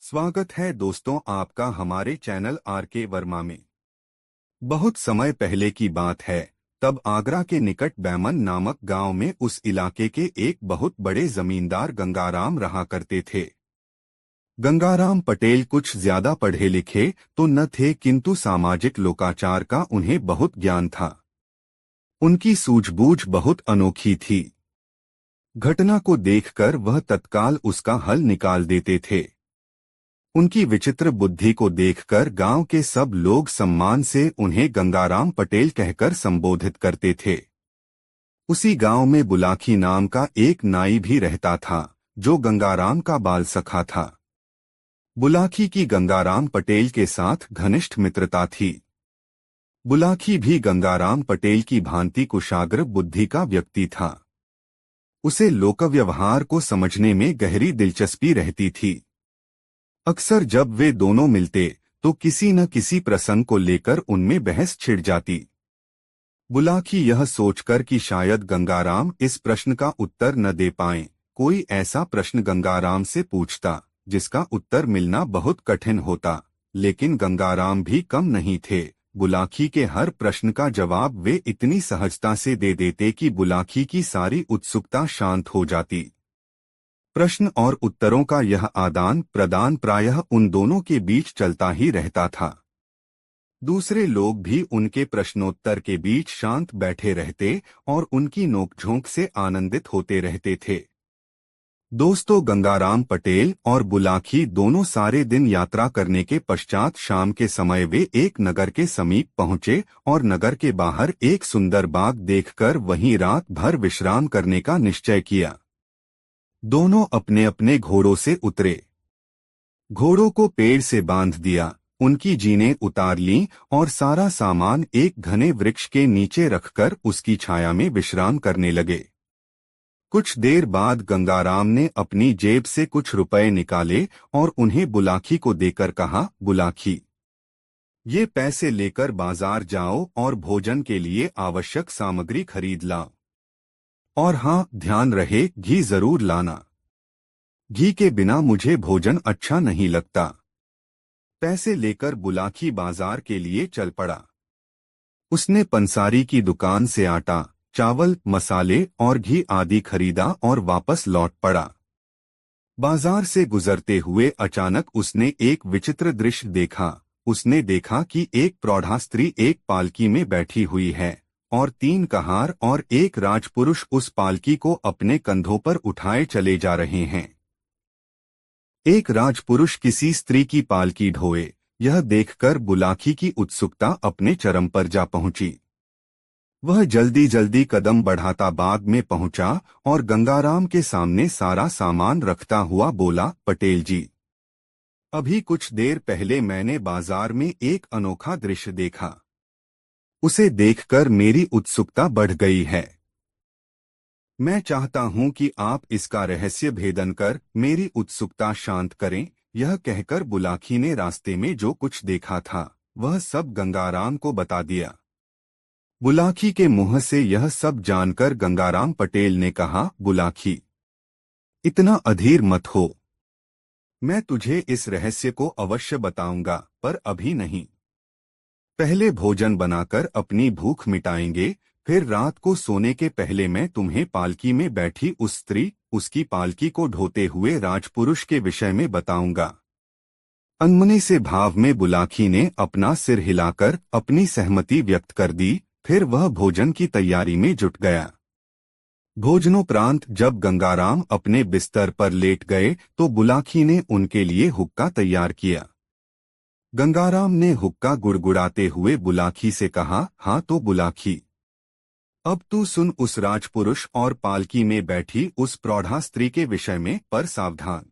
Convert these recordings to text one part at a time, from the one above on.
स्वागत है दोस्तों आपका हमारे चैनल आर के वर्मा में। बहुत समय पहले की बात है, तब आगरा के निकट बैमन नामक गांव में उस इलाके के एक बहुत बड़े जमींदार गंगाराम रहा करते थे। गंगाराम पटेल कुछ ज्यादा पढ़े लिखे तो न थे, किंतु सामाजिक लोकाचार का उन्हें बहुत ज्ञान था। उनकी सूझबूझ बहुत अनोखी थी। घटना को देखकर वह तत्काल उसका हल निकाल देते थे। उनकी विचित्र बुद्धि को देखकर गांव के सब लोग सम्मान से उन्हें गंगाराम पटेल कहकर संबोधित करते थे। उसी गांव में बुलाकी नाम का एक नाई भी रहता था, जो गंगाराम का बाल सखा था। बुलाकी की गंगाराम पटेल के साथ घनिष्ठ मित्रता थी। बुलाकी भी गंगाराम पटेल की भांति कुशाग्र बुद्धि का व्यक्ति था। उसे लोकव्यवहार को समझने में गहरी दिलचस्पी रहती थी। अक्सर जब वे दोनों मिलते तो किसी न किसी प्रसंग को लेकर उनमें बहस छिड़ जाती। बुलाकी यह सोचकर कि शायद गंगाराम इस प्रश्न का उत्तर न दे पाएं, कोई ऐसा प्रश्न गंगाराम से पूछता जिसका उत्तर मिलना बहुत कठिन होता, लेकिन गंगाराम भी कम नहीं थे। बुलाकी के हर प्रश्न का जवाब वे इतनी सहजता से दे देते कि बुलाकी की सारी उत्सुकता शांत हो जाती। प्रश्न और उत्तरों का यह आदान प्रदान प्रायः उन दोनों के बीच चलता ही रहता था। दूसरे लोग भी उनके प्रश्नोत्तर के बीच शांत बैठे रहते और उनकी नोकझोंक से आनंदित होते रहते थे। दोस्तों, गंगाराम पटेल और बुलाकी दोनों सारे दिन यात्रा करने के पश्चात शाम के समय वे एक नगर के समीप पहुंचे और नगर के बाहर एक सुंदर बाग देखकर वहीं रात भर विश्राम करने का निश्चय किया। दोनों अपने अपने घोड़ों से उतरे। घोड़ों को पेड़ से बांध दिया, उनकी जीनें उतार लीं और सारा सामान एक घने वृक्ष के नीचे रखकर उसकी छाया में विश्राम करने लगे। कुछ देर बाद गंगाराम ने अपनी जेब से कुछ रुपए निकाले और उन्हें बुलाकी को देकर कहा, बुलाकी, ये पैसे लेकर बाजार जाओ और भोजन के लिए आवश्यक सामग्री खरीद लाओ। और हाँ, ध्यान रहे, घी जरूर लाना। घी के बिना मुझे भोजन अच्छा नहीं लगता। पैसे लेकर बुलाकी बाजार के लिए चल पड़ा। उसने पंसारी की दुकान से आटा, चावल, मसाले और घी आदि खरीदा और वापस लौट पड़ा। बाजार से गुजरते हुए अचानक उसने एक विचित्र दृश्य देखा। उसने देखा कि एक प्रौढ़ा स्त्री एक पालकी में बैठी हुई है और 3 कहार और एक राजपुरुष उस पालकी को अपने कंधों पर उठाए चले जा रहे हैं। एक राजपुरुष किसी स्त्री की पालकी ढोए, यह देखकर बुलाकी की उत्सुकता अपने चरम पर जा पहुंची। वह जल्दी जल्दी कदम बढ़ाता बाग में पहुंचा और गंगाराम के सामने सारा सामान रखता हुआ बोला, पटेल जी, अभी कुछ देर पहले मैंने बाजार में एक अनोखा दृश्य देखा। उसे देखकर मेरी उत्सुकता बढ़ गई है। मैं चाहता हूं कि आप इसका रहस्य भेदन कर मेरी उत्सुकता शांत करें। यह कहकर बुलाकी ने रास्ते में जो कुछ देखा था वह सब गंगाराम को बता दिया। बुलाकी के मुंह से यह सब जानकर गंगाराम पटेल ने कहा, बुलाकी, इतना अधीर मत हो। मैं तुझे इस रहस्य को अवश्य बताऊंगा, पर अभी नहीं। पहले भोजन बनाकर अपनी भूख मिटाएंगे, फिर रात को सोने के पहले मैं तुम्हें पालकी में बैठी उस स्त्री, उसकी पालकी को ढोते हुए राजपुरुष के विषय में बताऊंगा। अनमने से भाव में बुलाकी ने अपना सिर हिलाकर अपनी सहमति व्यक्त कर दी। फिर वह भोजन की तैयारी में जुट गया। भोजनोपरांत जब गंगाराम अपने बिस्तर पर लेट गए तो बुलाकी ने उनके लिए हुक्का तैयार किया। गंगाराम ने हुक्का गुड़गुड़ाते हुए बुलाकी से कहा, हाँ तो बुलाकी, अब तू सुन उस राजपुरुष और पालकी में बैठी उस प्रौढ़ा स्त्री के विषय में, पर सावधान।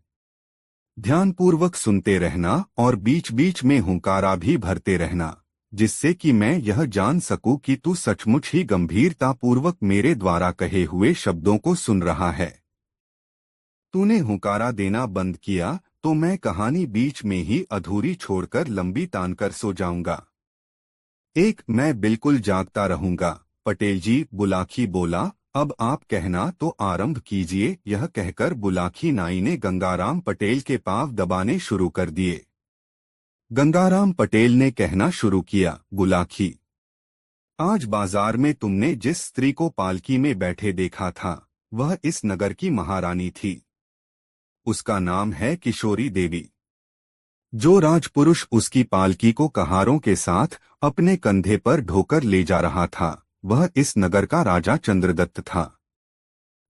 ध्यानपूर्वक सुनते रहना और बीच बीच में हुंकारा भी भरते रहना, जिससे कि मैं यह जान सकूं कि तू सचमुच ही गंभीरतापूर्वक मेरे द्वारा कहे हुए शब्दों को सुन रहा है। तूने हुंकारा देना बंद किया तो मैं कहानी बीच में ही अधूरी छोड़कर लंबी तानकर सो जाऊंगा। मैं बिल्कुल जागता रहूंगा। पटेल जी, बुलाकी बोला, अब आप कहना तो आरंभ कीजिए। यह कहकर बुलाखी नाई ने गंगाराम पटेल के पांव दबाने शुरू कर दिए। गंगाराम पटेल ने कहना शुरू किया, बुलाखी, आज बाजार में तुमने जिस स्त्री को पालकी में बैठे देखा था, वह इस नगर की महारानी थी। उसका नाम है किशोरी देवी। जो राजपुरुष उसकी पालकी को कहारों के साथ अपने कंधे पर ढोकर ले जा रहा था, वह इस नगर का राजा चंद्रदत्त था।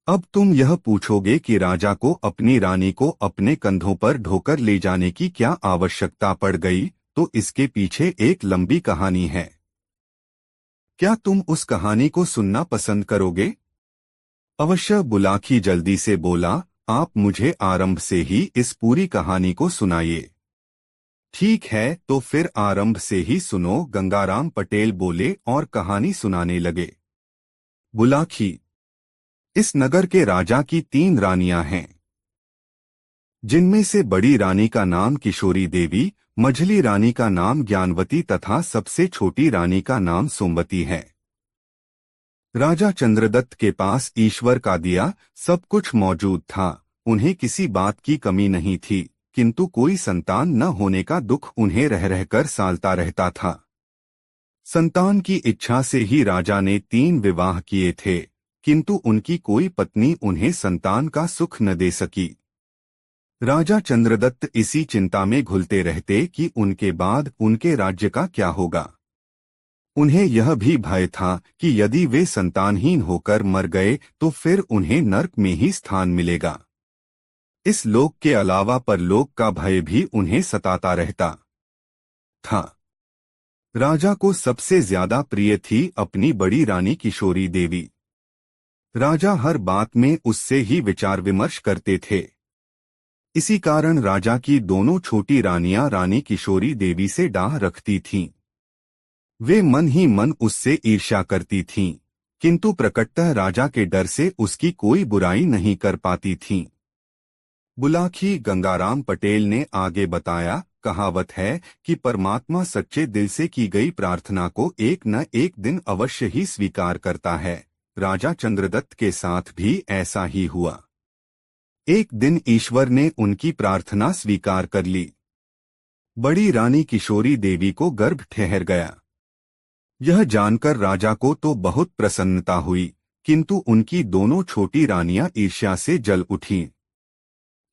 अब तुम यह पूछोगे कि राजा को अपनी रानी को अपने कंधों पर ढोकर ले जाने की क्या आवश्यकता पड़ गई, तो इसके पीछे एक लंबी कहानी है। क्या तुम उस कहानी को सुनना पसंद करोगे? अवश्य, बुलाखी जल्दी से बोला, आप मुझे आरंभ से ही इस पूरी कहानी को सुनाइए। ठीक है, तो फिर आरंभ से ही सुनो, गंगाराम पटेल बोले और कहानी सुनाने लगे। बुलाखी, इस नगर के राजा की 3 रानियां हैं, जिनमें से बड़ी रानी का नाम किशोरी देवी, मझली रानी का नाम ज्ञानवती तथा सबसे छोटी रानी का नाम सोमवती है। राजा चंद्रदत्त के पास ईश्वर का दिया सब कुछ मौजूद था। उन्हें किसी बात की कमी नहीं थी, किंतु कोई संतान न होने का दुख उन्हें रह रहकर सालता रहता था। संतान की इच्छा से ही राजा ने 3 विवाह किए थे, किंतु उनकी कोई पत्नी उन्हें संतान का सुख न दे सकी। राजा चंद्रदत्त इसी चिंता में घुलते रहते कि उनके बाद उनके राज्य का क्या होगा। उन्हें यह भी भय था कि यदि वे संतानहीन होकर मर गए तो फिर उन्हें नर्क में ही स्थान मिलेगा। इस लोक के अलावा परलोक का भय भी उन्हें सताता रहता था। राजा को सबसे ज्यादा प्रिय थी अपनी बड़ी रानी किशोरी देवी। राजा हर बात में उससे ही विचार विमर्श करते थे। इसी कारण राजा की दोनों छोटी रानियां रानी किशोरी देवी से डाह रखती थीं। वे मन ही मन उससे ईर्ष्या करती थीं, किंतु प्रकटतः राजा के डर से उसकी कोई बुराई नहीं कर पाती थीं। बुलाखी, गंगाराम पटेल ने आगे बताया, कहावत है कि परमात्मा सच्चे दिल से की गई प्रार्थना को एक न एक दिन अवश्य ही स्वीकार करता है। राजा चंद्रदत्त के साथ भी ऐसा ही हुआ। एक दिन ईश्वर ने उनकी प्रार्थना स्वीकार कर ली। बड़ी रानी किशोरी देवी को गर्भ ठहर गया। यह जानकर राजा को तो बहुत प्रसन्नता हुई, किंतु उनकी दोनों छोटी रानियां ईर्ष्या से जल उठीं।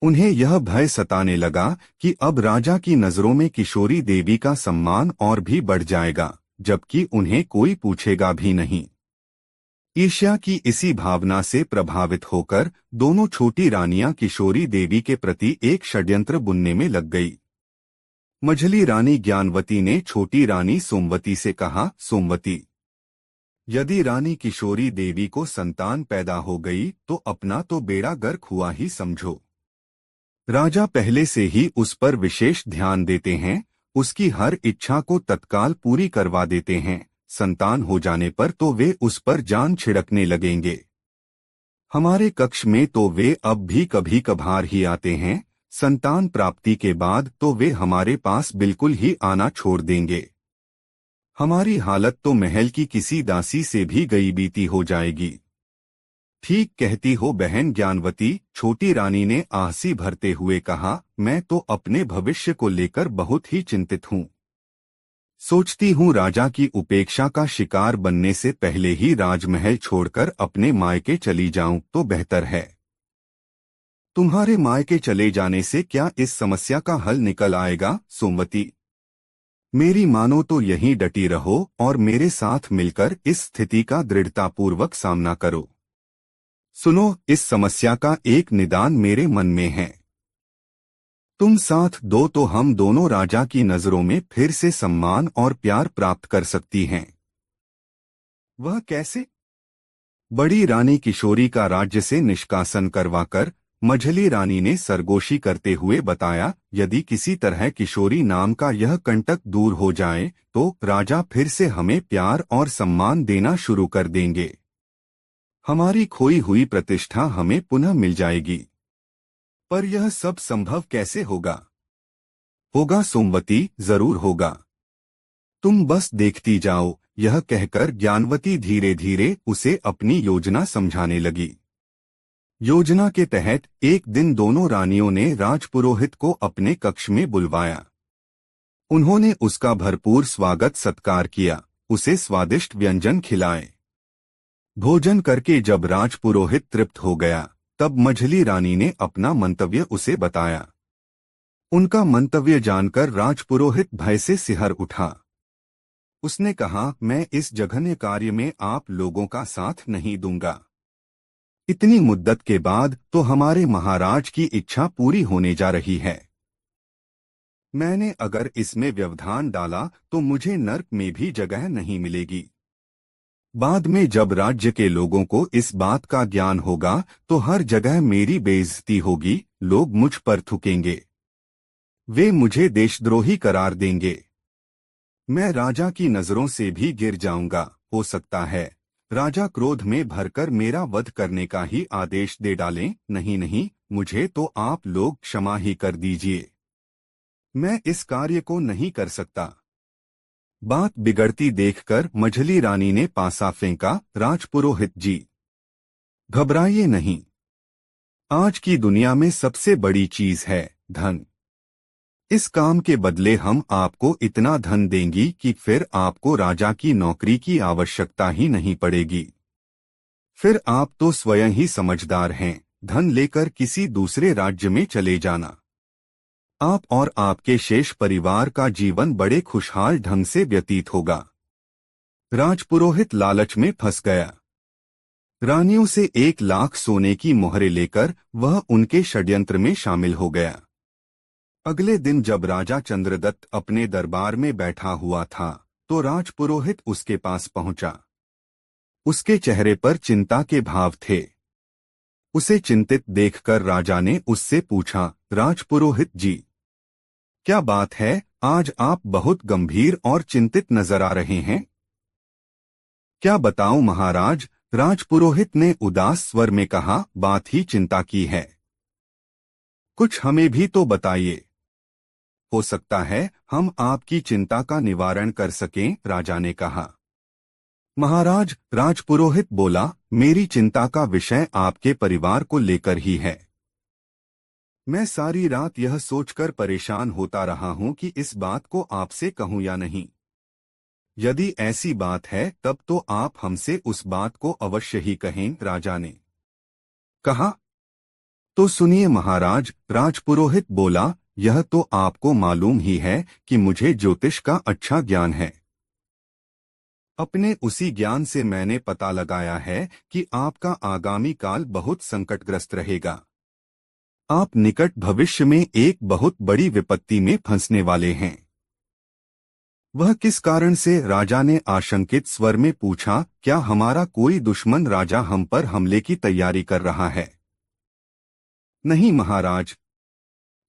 उन्हें यह भय सताने लगा कि अब राजा की नजरों में किशोरी देवी का सम्मान और भी बढ़ जाएगा, जबकि उन्हें कोई पूछेगा भी नहीं। ईर्ष्या की इसी भावना से प्रभावित होकर दोनों छोटी रानियां किशोरी देवी के प्रति एक षड्यंत्र बुनने में लग गई। मझली रानी ज्ञानवती ने छोटी रानी सोमवती से कहा, सोमवती, यदि रानी किशोरी देवी को संतान पैदा हो गई तो अपना तो बेड़ा गर्क हुआ ही समझो। राजा पहले से ही उस पर विशेष ध्यान देते हैं, उसकी हर इच्छा को तत्काल पूरी करवा देते हैं। संतान हो जाने पर तो वे उस पर जान छिड़कने लगेंगे। हमारे कक्ष में तो वे अब भी कभी कभार ही आते हैं, संतान प्राप्ति के बाद तो वे हमारे पास बिल्कुल ही आना छोड़ देंगे। हमारी हालत तो महल की किसी दासी से भी गई बीती हो जाएगी। ठीक कहती हो बहन ज्ञानवती, छोटी रानी ने आहसी भरते हुए कहा, मैं तो अपने भविष्य को लेकर बहुत ही चिंतित हूँ। सोचती हूँ राजा की उपेक्षा का शिकार बनने से पहले ही राजमहल छोड़कर अपने मायके चली जाऊं तो बेहतर है। तुम्हारे मायके चले जाने से क्या इस समस्या का हल निकल आएगा? सोमवती, मेरी मानो तो यहीं डटी रहो और मेरे साथ मिलकर इस स्थिति का दृढ़तापूर्वक सामना करो। सुनो, इस समस्या का एक निदान मेरे मन में है। तुम साथ दो तो हम दोनों राजा की नजरों में फिर से सम्मान और प्यार प्राप्त कर सकती हैं। वह कैसे? बड़ी रानी किशोरी का राज्य से निष्कासन करवाकर मझली रानी ने सरगोशी करते हुए बताया, यदि किसी तरह किशोरी नाम का यह कंटक दूर हो जाए तो राजा फिर से हमें प्यार और सम्मान देना शुरू कर देंगे। हमारी खोई हुई प्रतिष्ठा हमें पुनः मिल जाएगी। पर यह सब संभव कैसे होगा? होगा सोमवती, जरूर होगा। तुम बस देखती जाओ, यह कहकर ज्ञानवती धीरे धीरे उसे अपनी योजना समझाने लगी। योजना के तहत एक दिन दोनों रानियों ने राजपुरोहित को अपने कक्ष में बुलवाया। उन्होंने उसका भरपूर स्वागत सत्कार किया, उसे स्वादिष्ट व्यंजन खिलाए। भोजन करके जब राजपुरोहित तृप्त हो गया, तब मझली रानी ने अपना मंतव्य उसे बताया। उनका मंतव्य जानकर राजपुरोहित भय से सिहर उठा। उसने कहा, मैं इस जघन्य कार्य में आप लोगों का साथ नहीं दूंगा। इतनी मुद्दत के बाद तो हमारे महाराज की इच्छा पूरी होने जा रही है। मैंने अगर इसमें व्यवधान डाला तो मुझे नर्क में भी जगह नहीं मिलेगी। बाद में जब राज्य के लोगों को इस बात का ज्ञान होगा तो हर जगह मेरी बेइज्जती होगी, लोग मुझ पर थूकेंगे, वे मुझे देशद्रोही करार देंगे। मैं राजा की नजरों से भी गिर जाऊंगा। हो सकता है राजा क्रोध में भरकर मेरा वध करने का ही आदेश दे डालें। नहीं नहीं, मुझे तो आप लोग क्षमा ही कर दीजिए, मैं इस कार्य को नहीं कर सकता। बात बिगड़ती देखकर मझली रानी ने पासा फेंका, राजपुरोहित जी, घबराइए नहीं। आज की दुनिया में सबसे बड़ी चीज है धन। इस काम के बदले हम आपको इतना धन देंगी कि फिर आपको राजा की नौकरी की आवश्यकता ही नहीं पड़ेगी। फिर आप तो स्वयं ही समझदार हैं, धन लेकर किसी दूसरे राज्य में चले जाना। आप और आपके शेष परिवार का जीवन बड़े खुशहाल ढंग से व्यतीत होगा। राजपुरोहित लालच में फंस गया। रानियों से 1,00,000 सोने की मोहरें लेकर वह उनके षड्यंत्र में शामिल हो गया। अगले दिन जब राजा चंद्रदत्त अपने दरबार में बैठा हुआ था तो राजपुरोहित उसके पास पहुंचा। उसके चेहरे पर चिंता के भाव थे। उसे चिंतित देखकर राजा ने उससे पूछा, राजपुरोहित जी, क्या बात है, आज आप बहुत गंभीर और चिंतित नजर आ रहे हैं। क्या बताऊं महाराज, राजपुरोहित ने उदास स्वर में कहा, बात ही चिंता की है। कुछ हमें भी तो बताइए, हो सकता है हम आपकी चिंता का निवारण कर सकें, राजा ने कहा। महाराज, राजपुरोहित बोला, मेरी चिंता का विषय आपके परिवार को लेकर ही है। मैं सारी रात यह सोचकर परेशान होता रहा हूं कि इस बात को आपसे कहूं या नहीं। यदि ऐसी बात है तब तो आप हमसे उस बात को अवश्य ही कहें, राजा ने कहा। तो सुनिए महाराज, राजपुरोहित बोला, यह तो आपको मालूम ही है कि मुझे ज्योतिष का अच्छा ज्ञान है। अपने उसी ज्ञान से मैंने पता लगाया है कि आपका आगामी काल बहुत संकटग्रस्त रहेगा। आप निकट भविष्य में एक बहुत बड़ी विपत्ति में फंसने वाले हैं। वह किस कारण से, राजा ने आशंकित स्वर में पूछा। क्या हमारा कोई दुश्मन राजा हम पर हमले की तैयारी कर रहा है। नहीं महाराज,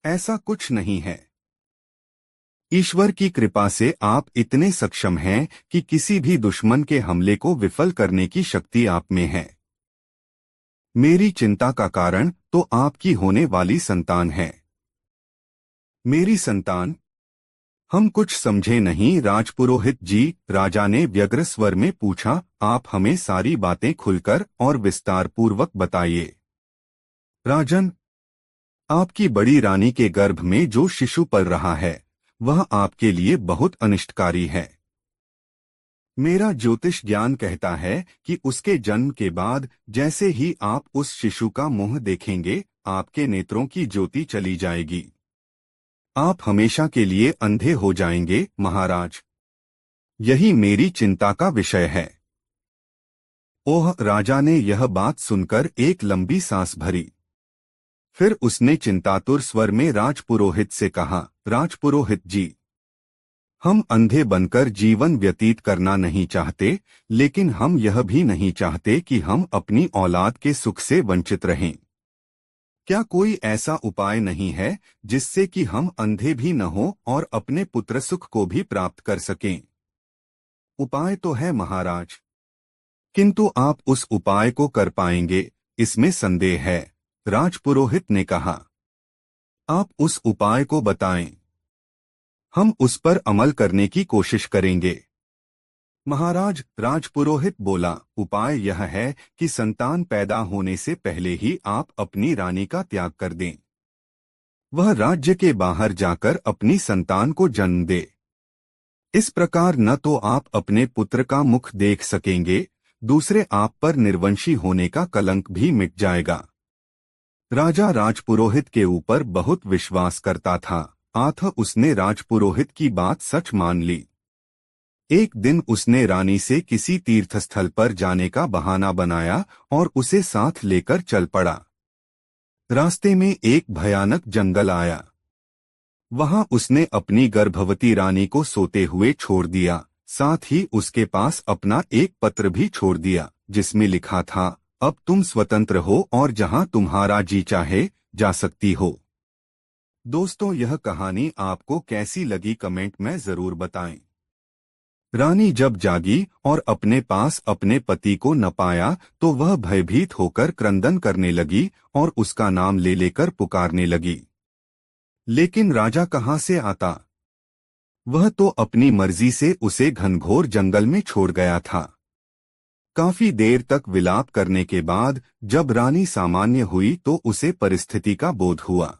ऐसा कुछ नहीं है। ईश्वर की कृपा से आप इतने सक्षम हैं कि किसी भी दुश्मन के हमले को विफल करने की शक्ति आप में है। मेरी चिंता का कारण तो आपकी होने वाली संतान है। मेरी संतान? हम कुछ समझे नहीं राजपुरोहित जी, राजा ने व्यग्र स्वर में पूछा। आप हमें सारी बातें खुलकर और विस्तार पूर्वक बताइए। राजन, आपकी बड़ी रानी के गर्भ में जो शिशु पल रहा है वह आपके लिए बहुत अनिष्टकारी है। मेरा ज्योतिष ज्ञान कहता है कि उसके जन्म के बाद जैसे ही आप उस शिशु का मुंह देखेंगे, आपके नेत्रों की ज्योति चली जाएगी। आप हमेशा के लिए अंधे हो जाएंगे महाराज। यही मेरी चिंता का विषय है। ओह, राजा ने यह बात सुनकर एक लंबी सांस भरी। फिर उसने चिंतातुर स्वर में राजपुरोहित से कहा, राजपुरोहित जी, हम अंधे बनकर जीवन व्यतीत करना नहीं चाहते, लेकिन हम यह भी नहीं चाहते कि हम अपनी औलाद के सुख से वंचित रहें। क्या कोई ऐसा उपाय नहीं है जिससे कि हम अंधे भी न हो और अपने पुत्र सुख को भी प्राप्त कर सकें? उपाय तो है महाराज, किंतु आप उस उपाय को कर पाएंगे इसमें संदेह है, राजपुरोहित ने कहा। आप उस उपाय को बताएं, हम उस पर अमल करने की कोशिश करेंगे। महाराज, राजपुरोहित बोला, उपाय यह है कि संतान पैदा होने से पहले ही आप अपनी रानी का त्याग कर दें। वह राज्य के बाहर जाकर अपनी संतान को जन्म दे। इस प्रकार न तो आप अपने पुत्र का मुख देख सकेंगे, दूसरे आप पर निर्वंशी होने का कलंक भी मिट जाएगा। राजा राजपुरोहित के ऊपर बहुत विश्वास करता था, अतः उसने राजपुरोहित की बात सच मान ली। एक दिन उसने रानी से किसी तीर्थस्थल पर जाने का बहाना बनाया और उसे साथ लेकर चल पड़ा। रास्ते में एक भयानक जंगल आया। वहां उसने अपनी गर्भवती रानी को सोते हुए छोड़ दिया, साथ ही उसके पास अपना एक पत्र भी छोड़ दिया, जिसमें लिखा था, अब तुम स्वतंत्र हो और जहां तुम्हारा जी चाहे जा सकती हो। दोस्तों, यह कहानी आपको कैसी लगी कमेंट में जरूर बताएं। रानी जब जागी और अपने पास अपने पति को न पाया तो वह भयभीत होकर क्रंदन करने लगी और उसका नाम ले लेकर पुकारने लगी। लेकिन राजा कहाँ से आता? वह तो अपनी मर्जी से उसे घनघोर जंगल में छोड़ गया था। काफी देर तक विलाप करने के बाद जब रानी सामान्य हुई तो उसे परिस्थिति का बोध हुआ।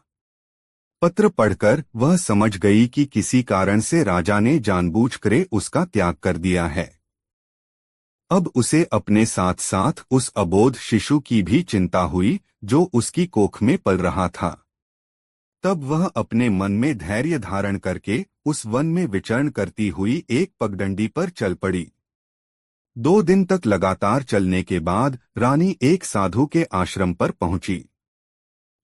पत्र पढ़कर वह समझ गई कि किसी कारण से राजा ने जानबूझकर उसका त्याग कर दिया है। अब उसे अपने साथ साथ उस अबोध शिशु की भी चिंता हुई जो उसकी कोख में पल रहा था। तब वह अपने मन में धैर्य धारण करके उस वन में विचरण करती हुई एक पगडंडी पर चल पड़ी। 2 दिन तक लगातार चलने के बाद रानी एक साधु के आश्रम पर पहुंची।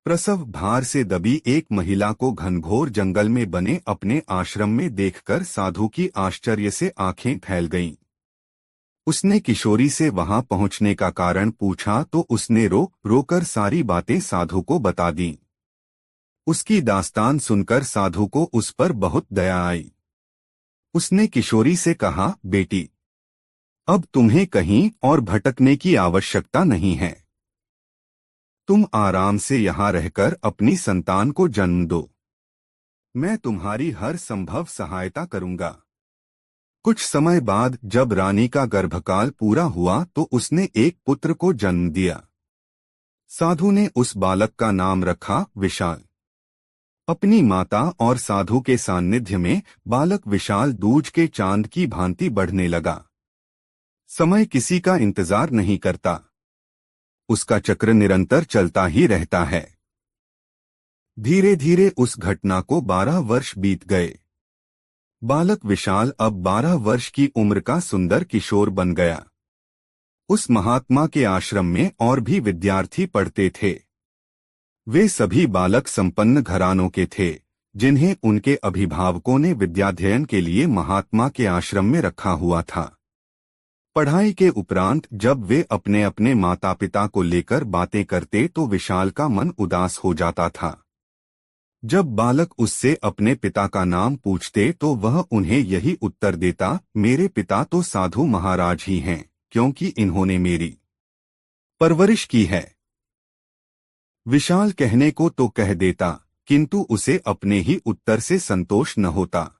प्रसव भार से दबी एक महिला को घनघोर जंगल में बने अपने आश्रम में देखकर साधु की आश्चर्य से आंखें फैल गईं। उसने किशोरी से वहां पहुंचने का कारण पूछा तो उसने रोकर सारी बातें साधु को बता दीं। उसकी दास्तान सुनकर साधु को उस पर बहुत दया आई। उसने किशोरी से कहा, बेटी, अब तुम्हें कहीं और भटकने की आवश्यकता नहीं है। तुम आराम से यहाँ रहकर अपनी संतान को जन्म दो। मैं तुम्हारी हर संभव सहायता करूंगा। कुछ समय बाद जब रानी का गर्भकाल पूरा हुआ तो उसने एक पुत्र को जन्म दिया। साधु ने उस बालक का नाम रखा विशाल। अपनी माता और साधु के सान्निध्य में बालक विशाल दूज के चांद की भांति बढ़ने लगा। समय किसी का इंतजार नहीं करता, उसका चक्र निरंतर चलता ही रहता है। धीरे धीरे उस घटना को 12 वर्ष बीत गए। बालक विशाल अब 12 वर्ष की उम्र का सुंदर किशोर बन गया। उस महात्मा के आश्रम में और भी विद्यार्थी पढ़ते थे। वे सभी बालक संपन्न घरानों के थे, जिन्हें उनके अभिभावकों ने विद्याध्ययन के लिए महात्मा के आश्रम में रखा हुआ था। पढ़ाई के उपरांत जब वे अपने अपने माता पिता को लेकर बातें करते तो विशाल का मन उदास हो जाता था। जब बालक उससे अपने पिता का नाम पूछते तो वह उन्हें यही उत्तर देता, मेरे पिता तो साधु महाराज ही हैं, क्योंकि इन्होंने मेरी परवरिश की है। विशाल कहने को तो कह देता, किंतु उसे अपने ही उत्तर से संतोष न होता।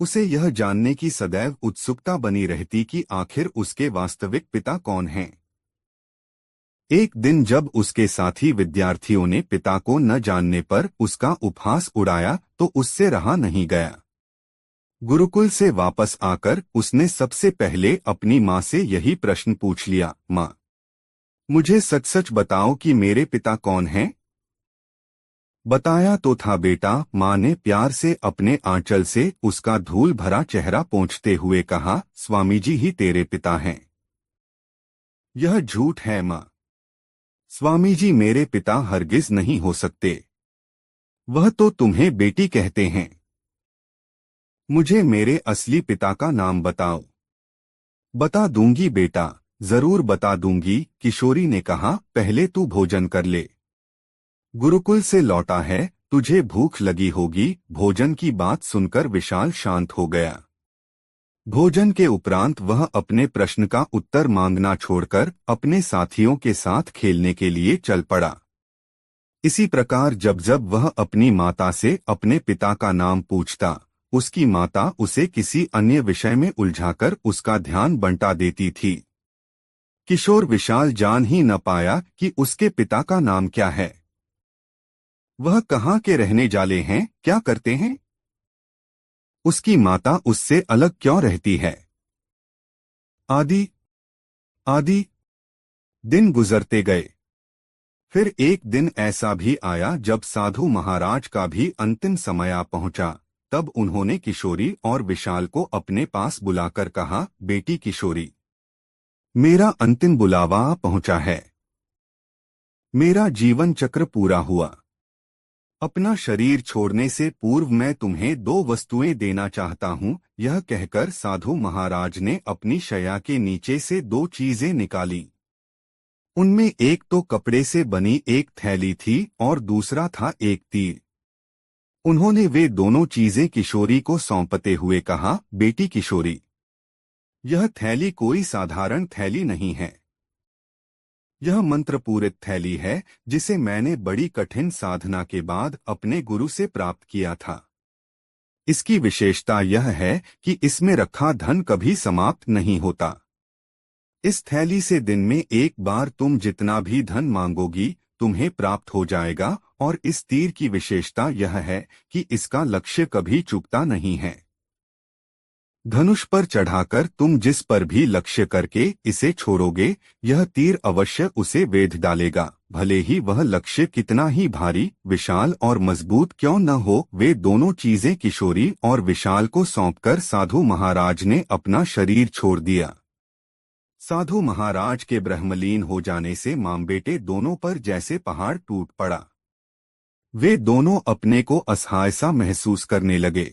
उसे यह जानने की सदैव उत्सुकता बनी रहती कि आखिर उसके वास्तविक पिता कौन हैं। एक दिन जब उसके साथी विद्यार्थियों ने पिता को न जानने पर उसका उपहास उड़ाया तो उससे रहा नहीं गया। गुरुकुल से वापस आकर उसने सबसे पहले अपनी माँ से यही प्रश्न पूछ लिया, माँ, मुझे सच सच बताओ कि मेरे पिता कौन हैं? बताया तो था बेटा, माँ ने प्यार से अपने आंचल से उसका धूल भरा चेहरा पोंछते हुए कहा, स्वामी जी ही तेरे पिता हैं। यह झूठ है माँ। स्वामी जी मेरे पिता हरगिज नहीं हो सकते। वह तो तुम्हें बेटी कहते हैं। मुझे मेरे असली पिता का नाम बताओ। बता दूंगी बेटा, जरूर बता दूंगी, किशोरी ने कहा, पहले तू भोजन कर ले। गुरुकुल से लौटा है, तुझे भूख लगी होगी। भोजन की बात सुनकर विशाल शांत हो गया। भोजन के उपरांत वह अपने प्रश्न का उत्तर मांगना छोड़कर अपने साथियों के साथ खेलने के लिए चल पड़ा। इसी प्रकार जब जब वह अपनी माता से अपने पिता का नाम पूछता, उसकी माता उसे किसी अन्य विषय में उलझाकर उसका ध्यान बंटा देती थी। किशोर विशाल जान ही न पाया कि उसके पिता का नाम क्या है, वह कहाँ के रहने वाले हैं, क्या करते हैं, उसकी माता उससे अलग क्यों रहती है। आदि आदि दिन गुजरते गए। फिर एक दिन ऐसा भी आया जब साधु महाराज का भी अंतिम समय आ पहुंचा। तब उन्होंने किशोरी और विशाल को अपने पास बुलाकर कहा, बेटी किशोरी, मेरा अंतिम बुलावा आ पहुंचा है। मेरा जीवन चक्र पूरा हुआ। अपना शरीर छोड़ने से पूर्व मैं तुम्हें दो वस्तुएं देना चाहता हूं। यह कहकर साधु महाराज ने अपनी शया के नीचे से दो चीजें निकाली। उनमें एक तो कपड़े से बनी एक थैली थी और दूसरा था एक तीर। उन्होंने वे दोनों चीजें किशोरी को सौंपते हुए कहा, बेटी किशोरी, यह थैली कोई साधारण थैली नहीं है। यह मंत्रपूरित थैली है जिसे मैंने बड़ी कठिन साधना के बाद अपने गुरु से प्राप्त किया था। इसकी विशेषता यह है कि इसमें रखा धन कभी समाप्त नहीं होता। इस थैली से दिन में एक बार तुम जितना भी धन मांगोगी तुम्हें प्राप्त हो जाएगा। और इस तीर की विशेषता यह है कि इसका लक्ष्य कभी चूकता नहीं है। धनुष पर चढ़ाकर तुम जिस पर भी लक्ष्य करके इसे छोड़ोगे, यह तीर अवश्य उसे वेध डालेगा, भले ही वह लक्ष्य कितना ही भारी, विशाल और मजबूत क्यों न हो। वे दोनों चीजें किशोरी और विशाल को सौंपकर साधु महाराज ने अपना शरीर छोड़ दिया। साधु महाराज के ब्रह्मलीन हो जाने से मां बेटे दोनों पर जैसे पहाड़ टूट पड़ा। वे दोनों अपने को असहाय सा महसूस करने लगे।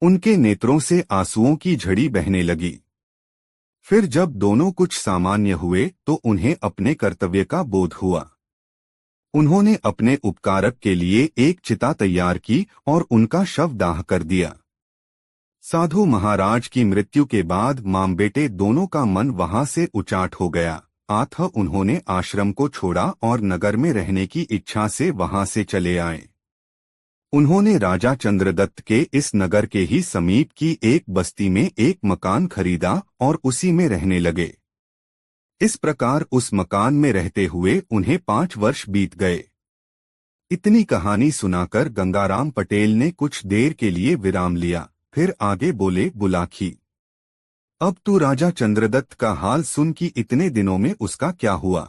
उनके नेत्रों से आंसुओं की झड़ी बहने लगी। फिर जब दोनों कुछ सामान्य हुए तो उन्हें अपने कर्तव्य का बोध हुआ। उन्होंने अपने उपकारक के लिए एक चिता तैयार की और उनका शव दाह कर दिया। साधु महाराज की मृत्यु के बाद मां बेटे दोनों का मन वहां से उचाट हो गया। अतः उन्होंने आश्रम को छोड़ा और नगर में रहने की इच्छा से वहां से चले आए। उन्होंने राजा चंद्रदत्त के इस नगर के ही समीप की एक बस्ती में एक मकान खरीदा और उसी में रहने लगे। इस प्रकार उस मकान में रहते हुए उन्हें 5 वर्ष बीत गए। इतनी कहानी सुनाकर गंगाराम पटेल ने कुछ देर के लिए विराम लिया, फिर आगे बोले, बुलाखी, अब तू राजा चंद्रदत्त का हाल सुन कि इतने दिनों में उसका क्या हुआ।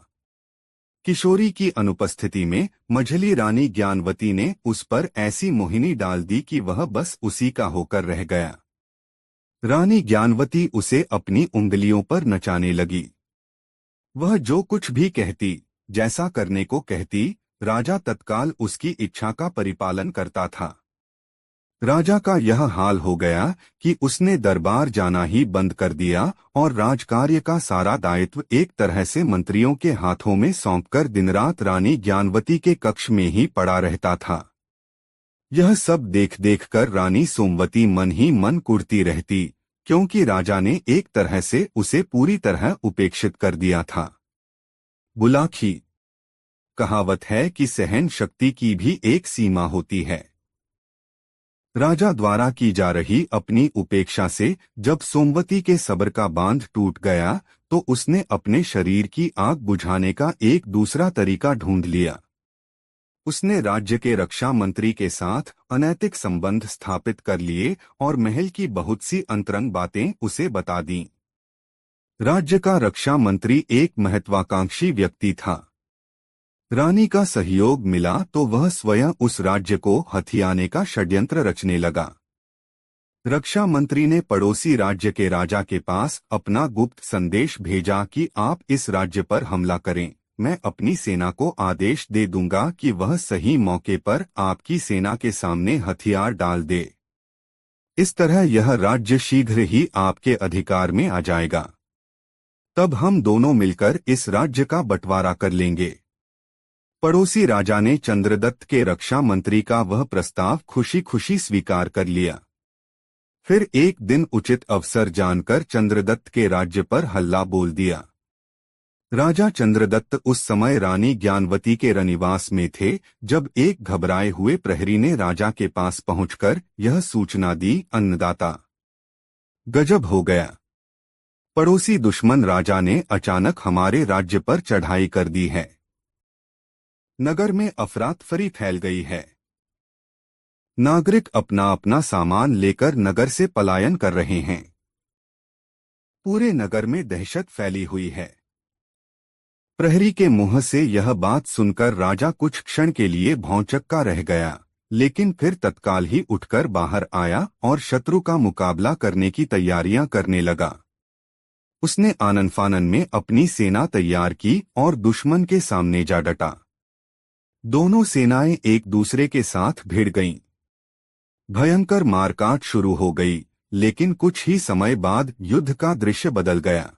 किशोरी की अनुपस्थिति में मझली रानी ज्ञानवती ने उस पर ऐसी मोहिनी डाल दी कि वह बस उसी का होकर रह गया। रानी ज्ञानवती उसे अपनी उंगलियों पर नचाने लगी। वह जो कुछ भी कहती, जैसा करने को कहती, राजा तत्काल उसकी इच्छा का परिपालन करता था। राजा का यह हाल हो गया कि उसने दरबार जाना ही बंद कर दिया और राजकार्य का सारा दायित्व एक तरह से मंत्रियों के हाथों में सौंपकर दिनरात रानी ज्ञानवती के कक्ष में ही पड़ा रहता था। यह सब देख देख कर रानी सोमवती मन ही मन कुढ़ती रहती, क्योंकि राजा ने एक तरह से उसे पूरी तरह उपेक्षित कर दिया था। बुलाखी, कहावत है कि सहन शक्ति की भी एक सीमा होती है। राजा द्वारा की जा रही अपनी उपेक्षा से जब सोमवती के सब्र का बांध टूट गया तो उसने अपने शरीर की आग बुझाने का एक दूसरा तरीका ढूंढ लिया। उसने राज्य के रक्षा मंत्री के साथ अनैतिक संबंध स्थापित कर लिए और महल की बहुत सी अंतरंग बातें उसे बता दीं। राज्य का रक्षा मंत्री एक महत्वाकांक्षी व्यक्ति था। रानी का सहयोग मिला तो वह स्वयं उस राज्य को हथियाने का षड्यंत्र रचने लगा। रक्षा मंत्री ने पड़ोसी राज्य के राजा के पास अपना गुप्त संदेश भेजा कि आप इस राज्य पर हमला करें, मैं अपनी सेना को आदेश दे दूंगा कि वह सही मौके पर आपकी सेना के सामने हथियार डाल दे। इस तरह यह राज्य शीघ्र ही आपके अधिकार में आ जाएगा। तब हम दोनों मिलकर इस राज्य का बंटवारा कर लेंगे। पड़ोसी राजा ने चंद्रदत्त के रक्षा मंत्री का वह प्रस्ताव खुशी खुशी स्वीकार कर लिया। फिर एक दिन उचित अवसर जानकर चंद्रदत्त के राज्य पर हल्ला बोल दिया। राजा चंद्रदत्त उस समय रानी ज्ञानवती के रनिवास में थे जब एक घबराए हुए प्रहरी ने राजा के पास पहुंचकर यह सूचना दी, अन्नदाता, गजब हो गया। पड़ोसी दुश्मन राजा ने अचानक हमारे राज्य पर चढ़ाई कर दी है। नगर में अफरातफरी फैल गई है। नागरिक अपना अपना सामान लेकर नगर से पलायन कर रहे हैं। पूरे नगर में दहशत फैली हुई है। प्रहरी के मुंह से यह बात सुनकर राजा कुछ क्षण के लिए भौंचक्का रह गया, लेकिन फिर तत्काल ही उठकर बाहर आया और शत्रु का मुकाबला करने की तैयारियां करने लगा। उसने आनन फानन में अपनी सेना तैयार की और दुश्मन के सामने जा डटा। दोनों सेनाएं एक दूसरे के साथ भिड़ गईं। भयंकर मारकाट शुरू हो गई, लेकिन कुछ ही समय बाद युद्ध का दृश्य बदल गया।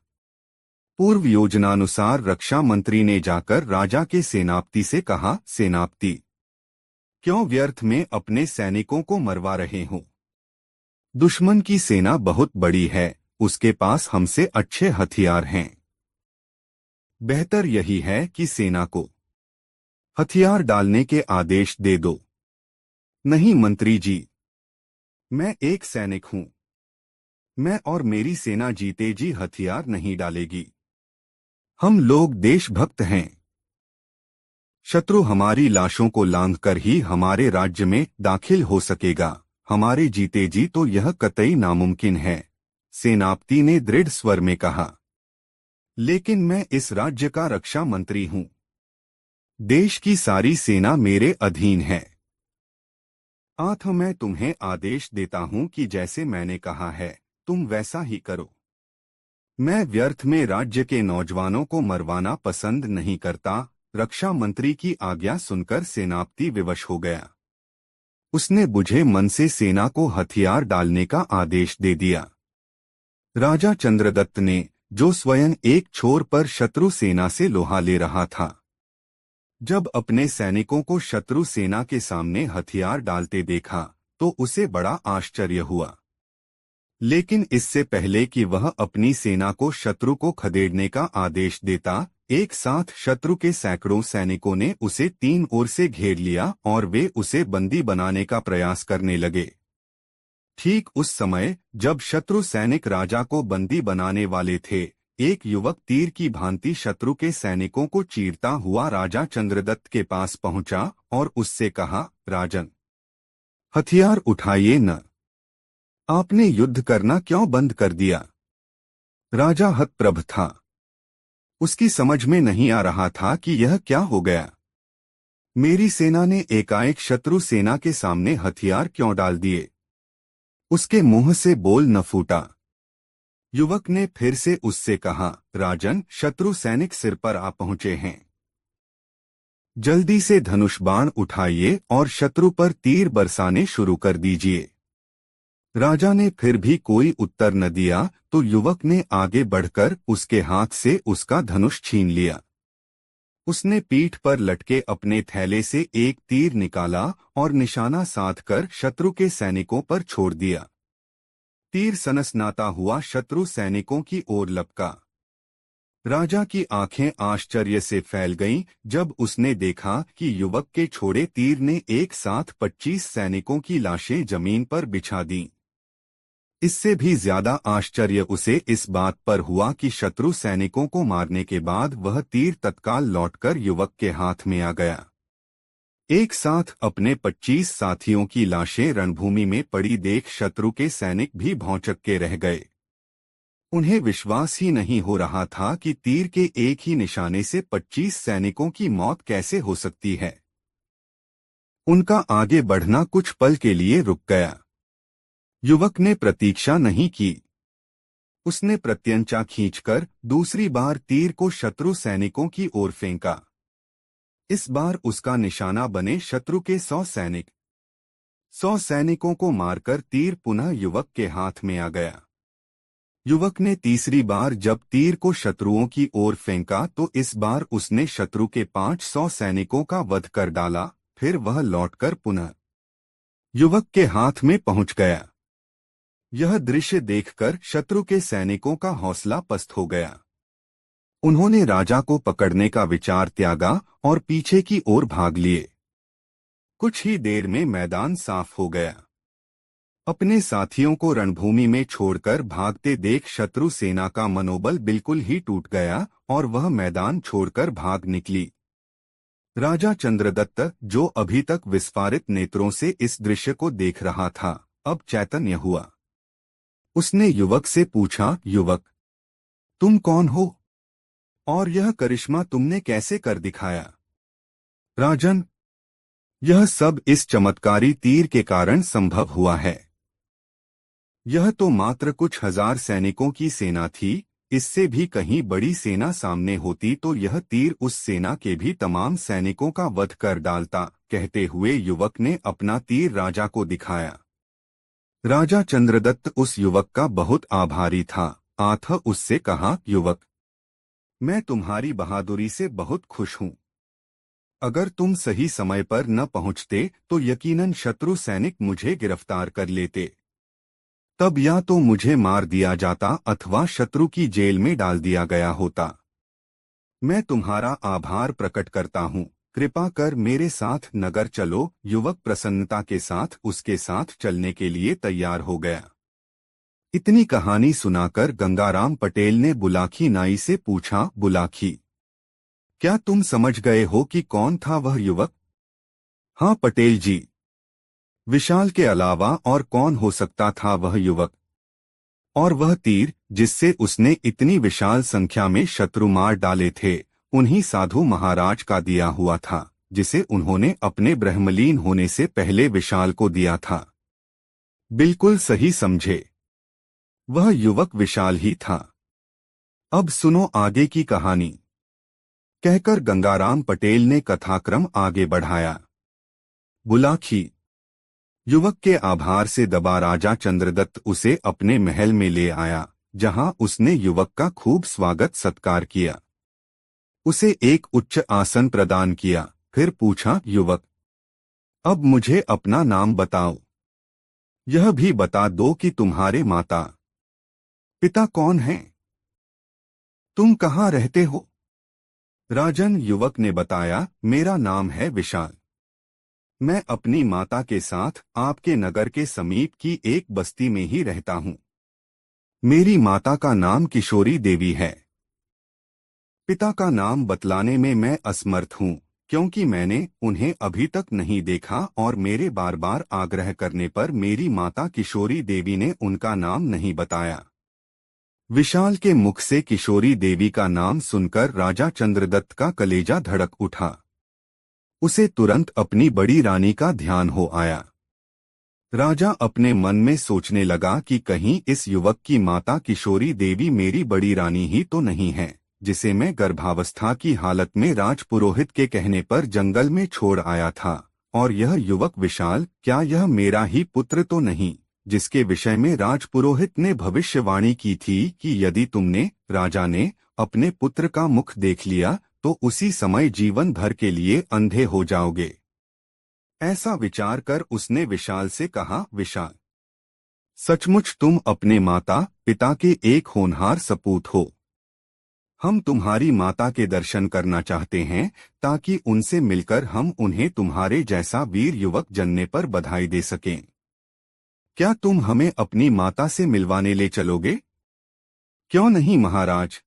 पूर्व योजनानुसार रक्षा मंत्री ने जाकर राजा के सेनापति से कहा, सेनापति, क्यों व्यर्थ में अपने सैनिकों को मरवा रहे हो? दुश्मन की सेना बहुत बड़ी है, उसके पास हमसे अच्छे हथियार हैं। बेहतर यही है कि सेना को हथियार डालने के आदेश दे दो। नहीं मंत्री जी, मैं एक सैनिक हूं। मैं और मेरी सेना जीते जी हथियार नहीं डालेगी। हम लोग देशभक्त हैं। शत्रु हमारी लाशों को लांघकर ही हमारे राज्य में दाखिल हो सकेगा। हमारे जीते जी तो यह कतई नामुमकिन है, सेनापति ने दृढ़ स्वर में कहा। लेकिन मैं इस राज्य का रक्षा मंत्री हूं। देश की सारी सेना मेरे अधीन है। अतः मैं तुम्हें आदेश देता हूं कि जैसे मैंने कहा है तुम वैसा ही करो। मैं व्यर्थ में राज्य के नौजवानों को मरवाना पसंद नहीं करता। रक्षा मंत्री की आज्ञा सुनकर सेनापति विवश हो गया। उसने बुझे मन से सेना को हथियार डालने का आदेश दे दिया। राजा चंद्रदत्त ने, जो स्वयं एक छोर पर शत्रु सेना से लोहा ले रहा था, जब अपने सैनिकों को शत्रु सेना के सामने हथियार डालते देखा तो उसे बड़ा आश्चर्य हुआ। लेकिन इससे पहले कि वह अपनी सेना को शत्रु को खदेड़ने का आदेश देता, एक साथ शत्रु के सैकड़ों सैनिकों ने उसे तीन ओर से घेर लिया और वे उसे बंदी बनाने का प्रयास करने लगे। ठीक उस समय जब शत्रु सैनिक राजा को बंदी बनाने वाले थे, एक युवक तीर की भांति शत्रु के सैनिकों को चीरता हुआ राजा चंद्रदत्त के पास पहुंचा और उससे कहा, राजन, हथियार उठाइए न। आपने युद्ध करना क्यों बंद कर दिया? राजा हतप्रभ था। उसकी समझ में नहीं आ रहा था कि यह क्या हो गया। मेरी सेना ने एकाएक शत्रु सेना के सामने हथियार क्यों डाल दिए? उसके मुंह से बोल न फूटा। युवक ने फिर से उससे कहा, राजन, शत्रु सैनिक सिर पर आ पहुंचे हैं। जल्दी से धनुष बाण उठाइए और शत्रु पर तीर बरसाने शुरू कर दीजिए। राजा ने फिर भी कोई उत्तर न दिया तो युवक ने आगे बढ़कर उसके हाथ से उसका धनुष छीन लिया। उसने पीठ पर लटके अपने थैले से एक तीर निकाला और निशाना साधकर शत्रु के सैनिकों पर छोड़ दिया। तीर सनसनाता हुआ शत्रु सैनिकों की ओर लपका। राजा की आंखें आश्चर्य से फैल गईं जब उसने देखा कि युवक के छोड़े तीर ने एक साथ 25 सैनिकों की लाशें जमीन पर बिछा दीं। इससे भी ज्यादा आश्चर्य उसे इस बात पर हुआ कि शत्रु सैनिकों को मारने के बाद वह तीर तत्काल लौटकर युवक के हाथ में आ गया। एक साथ अपने 25 साथियों की लाशें रणभूमि में पड़ी देख शत्रु के सैनिक भी भौंचक्के रह गए। उन्हें विश्वास ही नहीं हो रहा था कि तीर के एक ही निशाने से 25 सैनिकों की मौत कैसे हो सकती है। उनका आगे बढ़ना कुछ पल के लिए रुक गया। युवक ने प्रतीक्षा नहीं की। उसने प्रत्यंचा खींचकर दूसरी बार तीर को शत्रु सैनिकों की ओर फेंका। इस बार उसका निशाना बने शत्रु के 100 सैनिक। 100 सैनिकों को मारकर तीर पुनः युवक के हाथ में आ गया। युवक ने तीसरी बार जब तीर को शत्रुओं की ओर फेंका तो इस बार उसने शत्रु के 500 सैनिकों का वध कर डाला। फिर वह लौटकर पुनः युवक के हाथ में पहुंच गया। यह दृश्य देखकर शत्रु के सैनिकों का हौसला पस्त हो गया। उन्होंने राजा को पकड़ने का विचार त्यागा और पीछे की ओर भाग लिए। कुछ ही देर में मैदान साफ हो गया। अपने साथियों को रणभूमि में छोड़कर भागते देख शत्रु सेना का मनोबल बिल्कुल ही टूट गया और वह मैदान छोड़कर भाग निकली। राजा चंद्रदत्त, जो अभी तक विस्फारित नेत्रों से इस दृश्य को देख रहा था, अब चैतन्य हुआ। उसने युवक से पूछा, युवक, तुम कौन हो और यह करिश्मा तुमने कैसे कर दिखाया? राजन, यह सब इस चमत्कारी तीर के कारण संभव हुआ है। यह तो मात्र कुछ हजार सैनिकों की सेना थी, इससे भी कहीं बड़ी सेना सामने होती तो यह तीर उस सेना के भी तमाम सैनिकों का वध कर डालता। कहते हुए युवक ने अपना तीर राजा को दिखाया। राजा चंद्रदत्त उस युवक का बहुत आभारी था। आथ उससे कहा, युवक, मैं तुम्हारी बहादुरी से बहुत खुश हूँ। अगर तुम सही समय पर न पहुंचते तो यकीनन शत्रु सैनिक मुझे गिरफ्तार कर लेते। तब या तो मुझे मार दिया जाता अथवा शत्रु की जेल में डाल दिया गया होता। मैं तुम्हारा आभार प्रकट करता हूँ, कृपा कर मेरे साथ नगर चलो। युवक प्रसन्नता के साथ उसके साथ चलने के लिए तैयार हो गया। इतनी कहानी सुनाकर गंगाराम पटेल ने बुलाखी नाई से पूछा, बुलाखी, क्या तुम समझ गए हो कि कौन था वह युवक? हाँ पटेल जी। विशाल के अलावा और कौन हो सकता था वह युवक? और वह तीर जिससे उसने इतनी विशाल संख्या में शत्रु मार डाले थे, उन्हीं साधु महाराज का दिया हुआ था, जिसे उन्होंने अपने ब्रह्मलीन होने से पहले विशाल को दिया था। बिल्कुल सही समझे, वह युवक विशाल ही था। अब सुनो आगे की कहानी, कहकर गंगाराम पटेल ने कथाक्रम आगे बढ़ाया। बुलाखी। युवक के आभार से दबा राजा चंद्रदत्त उसे अपने महल में ले आया, जहां उसने युवक का खूब स्वागत सत्कार किया। उसे एक उच्च आसन प्रदान किया, फिर पूछा, युवक, अब मुझे अपना नाम बताओ। यह भी बता दो कि तुम्हारे माता पिता कौन हैं? तुम कहाँ रहते हो? राजन, युवक ने बताया, मेरा नाम है विशाल। मैं अपनी माता के साथ आपके नगर के समीप की एक बस्ती में ही रहता हूँ। मेरी माता का नाम किशोरी देवी है। पिता का नाम बतलाने में मैं असमर्थ हूँ, क्योंकि मैंने उन्हें अभी तक नहीं देखा और मेरे बार बार आग्रह करने पर मेरी माता किशोरी देवी ने उनका नाम नहीं बताया। विशाल के मुख से किशोरी देवी का नाम सुनकर राजा चंद्रदत्त का कलेजा धड़क उठा। उसे तुरंत अपनी बड़ी रानी का ध्यान हो आया। राजा अपने मन में सोचने लगा कि कहीं इस युवक की माता किशोरी देवी मेरी बड़ी रानी ही तो नहीं है, जिसे मैं गर्भावस्था की हालत में राजपुरोहित के कहने पर जंगल में छोड़ आया था। और यह युवक विशाल, क्या यह मेरा ही पुत्र तो नहीं, जिसके विषय में राजपुरोहित ने भविष्यवाणी की थी कि यदि तुमने, राजा ने, अपने पुत्र का मुख देख लिया तो उसी समय जीवन भर के लिए अंधे हो जाओगे। ऐसा विचार कर उसने विशाल से कहा, विशाल, सचमुच तुम अपने माता पिता के एक होनहार सपूत हो। हम तुम्हारी माता के दर्शन करना चाहते हैं, ताकि उनसे मिलकर हम उन्हें तुम्हारे जैसा वीर युवक जनने पर बधाई दे सकें। क्या तुम हमें अपनी माता से मिलवाने ले चलोगे? क्यों नहीं महाराज।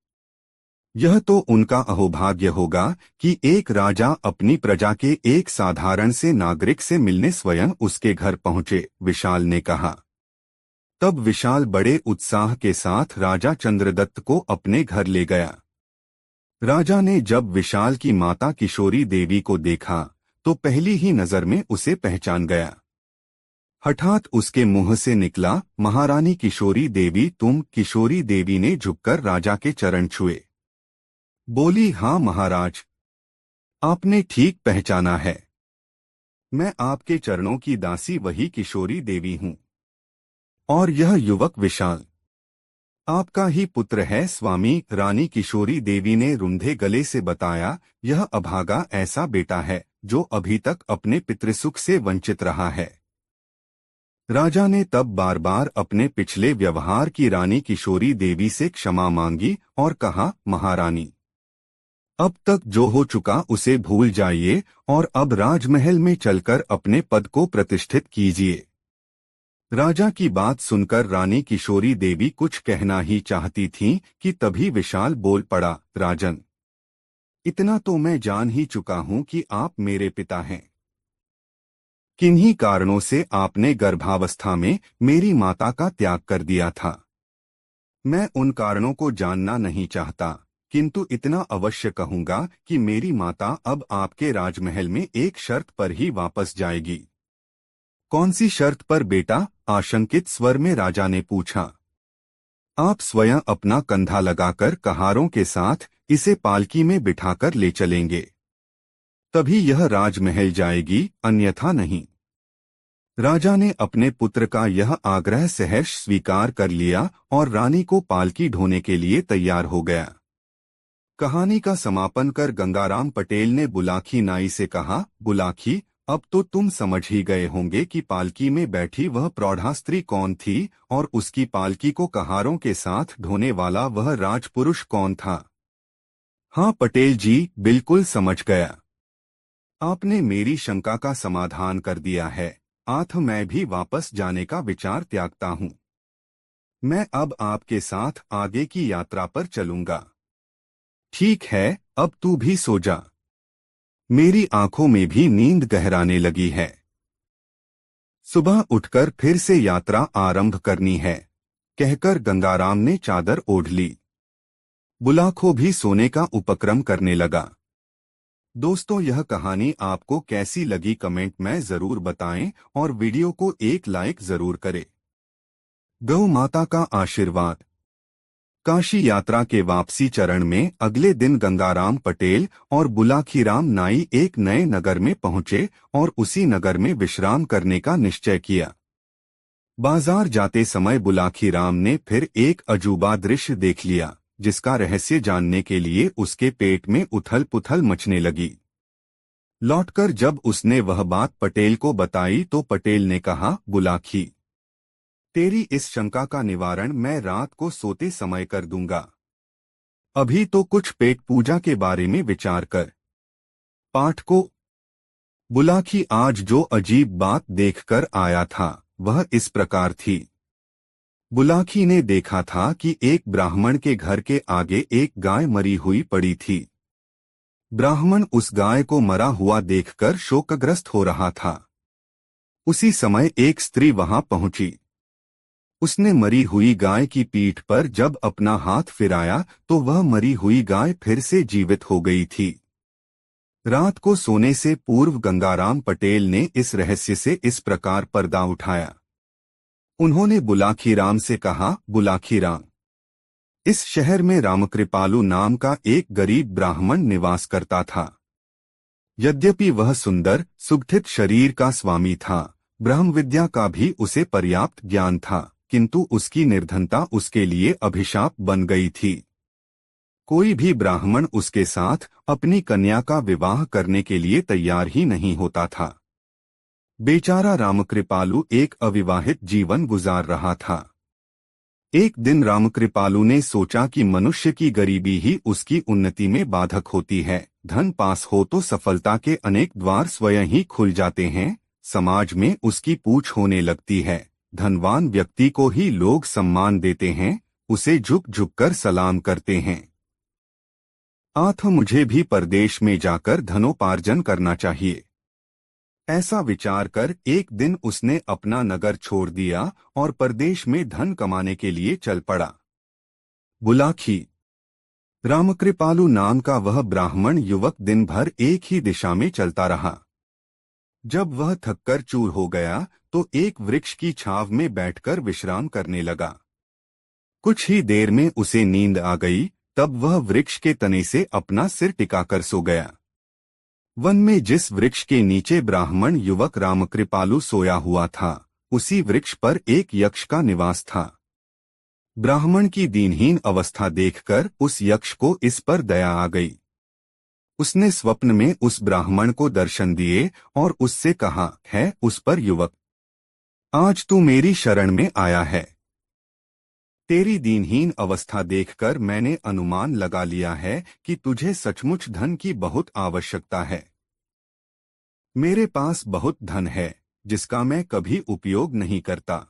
यह तो उनका अहोभाग्य होगा कि एक राजा अपनी प्रजा के एक साधारण से नागरिक से मिलने स्वयं उसके घर पहुंचे, विशाल ने कहा। तब विशाल बड़े उत्साह के साथ राजा चंद्रदत्त को अपने घर ले गया। राजा ने जब विशाल की माता किशोरी देवी को देखा तो पहली ही नजर में उसे पहचान गया। हठात उसके मुंह से निकला, महारानी किशोरी देवी तुम? किशोरी देवी ने झुककर राजा के चरण छुए। बोली, हाँ महाराज, आपने ठीक पहचाना है। मैं आपके चरणों की दासी वही किशोरी देवी हूँ। और यह युवक विशाल आपका ही पुत्र है स्वामी। रानी किशोरी देवी ने रुंधे गले से बताया, यह अभागा ऐसा बेटा है जो अभी तक अपने पितृसुख से वंचित रहा है। राजा ने तब बार बार अपने पिछले व्यवहार की रानी किशोरी देवी से क्षमा मांगी और कहा, महारानी, अब तक जो हो चुका उसे भूल जाइए और अब राजमहल में चलकर अपने पद को प्रतिष्ठित कीजिए। राजा की बात सुनकर रानी किशोरी देवी कुछ कहना ही चाहती थीं कि तभी विशाल बोल पड़ा, राजन, इतना तो मैं जान ही चुका हूं कि आप मेरे पिता हैं। किन्हीं कारणों से आपने गर्भावस्था में मेरी माता का त्याग कर दिया था। मैं उन कारणों को जानना नहीं चाहता, किंतु इतना अवश्य कहूंगा कि मेरी माता अब आपके राजमहल में एक शर्त पर ही वापस जाएगी। कौन सी शर्त पर बेटा? आशंकित स्वर में राजा ने पूछा। आप स्वयं अपना कंधा लगाकर कहारों के साथ इसे पालकी में बिठाकर ले चलेंगे, तभी यह राजमहल जाएगी, अन्यथा नहीं। राजा ने अपने पुत्र का यह आग्रह सहर्ष स्वीकार कर लिया और रानी को पालकी ढोने के लिए तैयार हो गया। कहानी का समापन कर गंगाराम पटेल ने बुलाखी नाई से कहा, बुलाखी, अब तो तुम समझ ही गए होंगे कि पालकी में बैठी वह प्रौढ़ा स्त्री कौन थी और उसकी पालकी को कहारों के साथ ढोने वाला वह राजपुरुष कौन था। हाँ पटेल जी, बिल्कुल समझ गया। आपने मेरी शंका का समाधान कर दिया है। आठ मैं भी वापस जाने का विचार त्यागता हूँ। मैं अब आपके साथ आगे की यात्रा पर चलूंगा। ठीक है, अब तू भी सो जा। मेरी आंखों में भी नींद गहराने लगी है। सुबह उठकर फिर से यात्रा आरंभ करनी है, कहकर गंगाराम ने चादर ओढ़ ली। बुलाखो भी सोने का उपक्रम करने लगा। दोस्तों, यह कहानी आपको कैसी लगी कमेंट में जरूर बताएं और वीडियो को एक लाइक जरूर करें। गौ माता का आशीर्वाद। काशी यात्रा के वापसी चरण में अगले दिन गंगाराम पटेल और बुलाखीराम नाई एक नए नगर में पहुंचे और उसी नगर में विश्राम करने का निश्चय किया। बाजार जाते समय बुलाखीराम ने फिर एक अजूबा दृश्य देख लिया, जिसका रहस्य जानने के लिए उसके पेट में उथल पुथल मचने लगी। लौटकर जब उसने वह बात पटेल को बताई तो पटेल ने कहा, बुलाखी, तेरी इस शंका का निवारण मैं रात को सोते समय कर दूंगा। अभी तो कुछ पेट पूजा के बारे में विचार कर। पाठ को। बुलाखी आज जो अजीब बात देखकर आया था वह इस प्रकार थी। बुलाखी ने देखा था कि एक ब्राह्मण के घर के आगे एक गाय मरी हुई पड़ी थी। ब्राह्मण उस गाय को मरा हुआ देखकर शोकग्रस्त हो रहा था। उसी समय एक स्त्री वहां पहुंची। उसने मरी हुई गाय की पीठ पर जब अपना हाथ फिराया तो वह मरी हुई गाय फिर से जीवित हो गई थी। रात को सोने से पूर्व गंगाराम पटेल ने इस रहस्य से इस प्रकार पर्दा उठाया। उन्होंने बुलाखीराम से कहा, बुलाखीराम, इस शहर में रामकृपालु नाम का एक गरीब ब्राह्मण निवास करता था। यद्यपि वह सुंदर सुगठित शरीर का स्वामी था, ब्रह्म विद्या का भी उसे पर्याप्त ज्ञान था, किंतु उसकी निर्धनता उसके लिए अभिशाप बन गई थी। कोई भी ब्राह्मण उसके साथ अपनी कन्या का विवाह करने के लिए तैयार ही नहीं होता था। बेचारा रामकृपालु एक अविवाहित जीवन गुजार रहा था। एक दिन रामकृपालु ने सोचा कि मनुष्य की गरीबी ही उसकी उन्नति में बाधक होती है। धन पास हो तो सफलता के अनेक द्वार स्वयं ही खुल जाते हैं। समाज में उसकी पूछ होने लगती है। धनवान व्यक्ति को ही लोग सम्मान देते हैं, उसे झुक झुक कर सलाम करते हैं। आठ मुझे भी परदेश में जाकर धनोपार्जन करना चाहिए। ऐसा विचार कर एक दिन उसने अपना नगर छोड़ दिया और परदेश में धन कमाने के लिए चल पड़ा। बुलाखी। रामकृपालु नाम का वह ब्राह्मण युवक दिन भर एक ही दिशा में चलता रहा। जब वह थककर चूर हो गया तो एक वृक्ष की छांव में बैठकर विश्राम करने लगा। कुछ ही देर में उसे नींद आ गई। तब वह वृक्ष के तने से अपना सिर टिकाकर सो गया। वन में जिस वृक्ष के नीचे ब्राह्मण युवक रामकृपालु सोया हुआ था, उसी वृक्ष पर एक यक्ष का निवास था। ब्राह्मण की दीनहीन अवस्था देखकर उस यक्ष को इस पर दया आ गई। उसने स्वप्न में उस ब्राह्मण को दर्शन दिए और उससे कहा, है उस पर युवक, आज तू मेरी शरण में आया है। तेरी दीनहीन अवस्था देखकर मैंने अनुमान लगा लिया है कि तुझे सचमुच धन की बहुत आवश्यकता है। मेरे पास बहुत धन है जिसका मैं कभी उपयोग नहीं करता।